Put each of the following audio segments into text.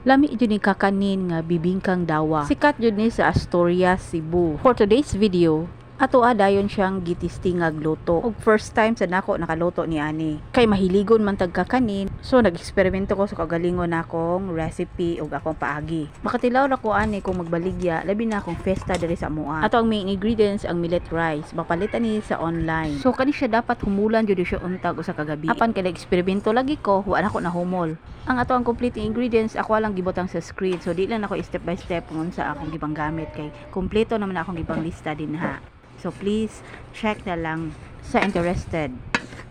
Lami jud ni kakanin nga bibingkang dawa. Sikat jud ni sa Astoria, Cebu. For today's video, ato dayon siyang gitistingag luto. Og first time sa nako nakaluto ni ani. Kay mahiligon man tag kakanin, so nag-eksperimento ko sa kagalingon akong recipe og akong paagi. Makatilaw ra ko ani kung magbaligya, labi na akong festa diri sa amoa. Ato ang main ingredients ang millet rice. Mapalitan ni sa online. So kani siya dapat humulan jud siya untag usa ka gabi. Apan kay eksperimento lagi ko, wa na ko nahumol. Ang ato ang complete ingredients ako lang gibutang sa screen. So di lang ako step by step kung sa akong gibang gamit kay kompleto naman akong gibang lista din ha. So please check na lang sa interested.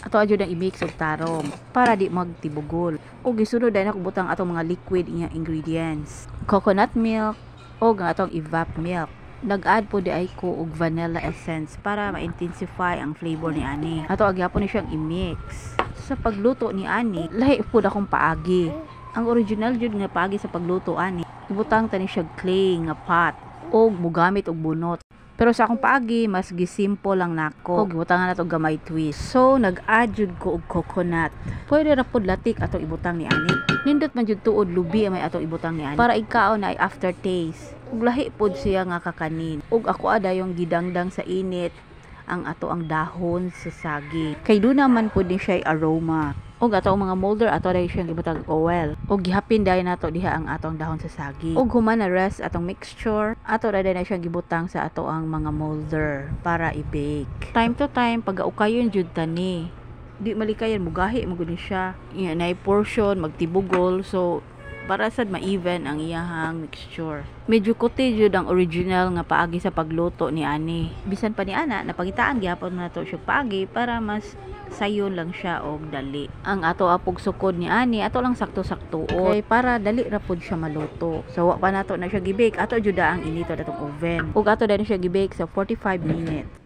Ato adyo ang i-mix og tarong para di magtibugol. O gisunod din ako butang atong mga liquid nga ingredients. Coconut milk o atong evap milk. Nag-add po di ay ko og vanilla essence para ma-intensify ang flavor ni ani. Ato agyapon ni siyang i-mix. Sa pagluto ni ani, lahi po akong paagi. Ang original jud nga paagi sa pagluto ani, ibutang tani siya clay nga pot o mugamit og bunot. Pero sa akong paagi, mas gisimple lang nako. Og ibutangan nato gamay twist. So nag-add jud ko og coconut. Pwede ra pud latik atong ibutang ni ani. Nindot man jud tuod lubi may atong ibutang ni ani para ikaw na ay aftertaste. Ug lahi pud siya nga kakanin. Ug ako adayong gidangdang sa init ang ato ang dahon sa saging. Kay do naman pud ni siya aroma. Og ato ang mga molder ato dahil siyang ibutang oil. Og gihapin dahil nato diha ang atong dahon sa saging. Og human na rest atong mixture, ato dahil na siyang gibutang sa ato ang mga molder para i-bake. Time to time, pag-aukayon jud tani. Di malikayan, mugahi, maguni siya. Yan, na portion, magtibugol. So, para sad ma-even ang iyahang mixture. Medyo kuti jud ang original nga paagi sa pagluto ni ani. Bisan pa ni ana napangitaan gyapon nato siya paagi para mas sayon lang siya og dali. Ang ato apog sukod ni ani ato lang sakto-sakto kay para dali ra pud siya maluto. So wa pa nato na siya gi-bake, ato jud ang inito datong oven. Ug ato dali siya gi-bake sa 45 minutes.